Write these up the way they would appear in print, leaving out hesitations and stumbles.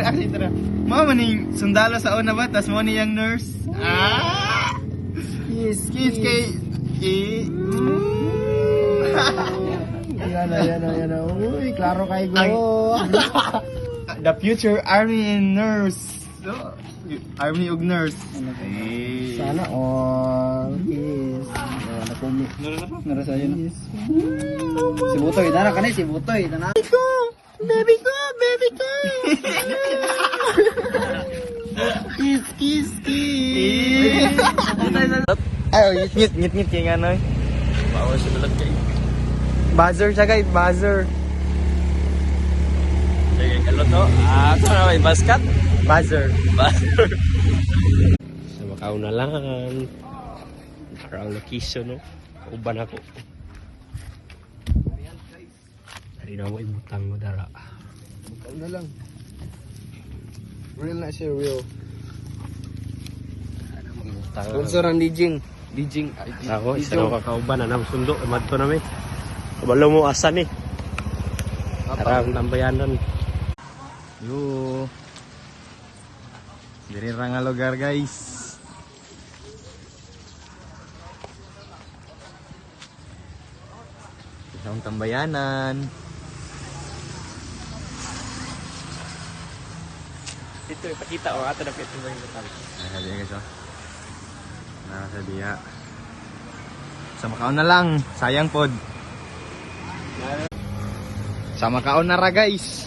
actually tara. Mao man ning sundalo sa una ba tas mo niyang nurse. Kiss kay Yan na. Uy, klaro kay go. The future army and nurse. So, army ug nurse. Sana all. Yes. Nakumi. Nara sa yun. Si Butoy, tara kanay si Butoy, tana. Baby ko. Kiss. Ay, ngit kay nganoy. Bawas sa dalag kay. Buzzer siya guys, buzzer. Sige, kalo to. Ito na may basket. Buzzer. Sa Macau na lang. Parang location, no? Uban ako. Dari na mo ibutang mo dara. Bukal na lang. Real na siya, real. Ibutang. Sponsor ang Dijing. Ako, isa na kakauban na sundo. Madto na may. Kabalo mo asa ni. Tarang tambayanan. Yo. Diri ra nga lugar guys. Isang tambayanan. Dito ipakita o ato na pito ba yung batang. Nasa diya guys oh. Nasa diya. Sa Macau na lang. Sayang pod. Sa Macau na ra guys.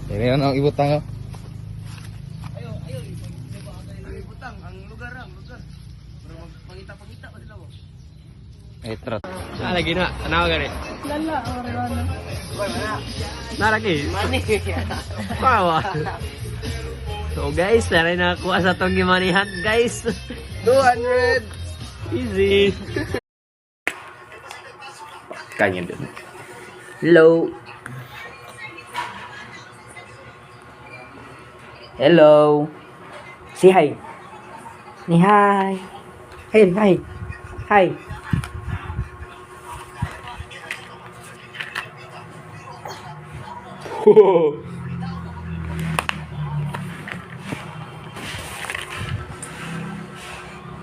Diri na ang ibutang oh. Ibutang ang lugar. Pero pangita pa sila mo. Eh trot. Lagi na. Tanaw gani. Lala, orang. Lagi. Mani. Pawa. So guys, naray na kuha sa tong gimanihan guys. 200. Easy. Kanya din. Hello. Say hi. Ni hi. Hi. Hi.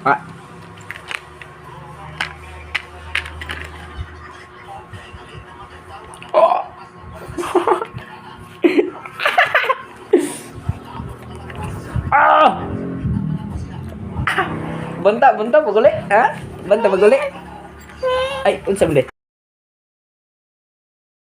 Ah. Oh. Ah. Banta paguli, ha? Banta paguli. Ay, unsa man di?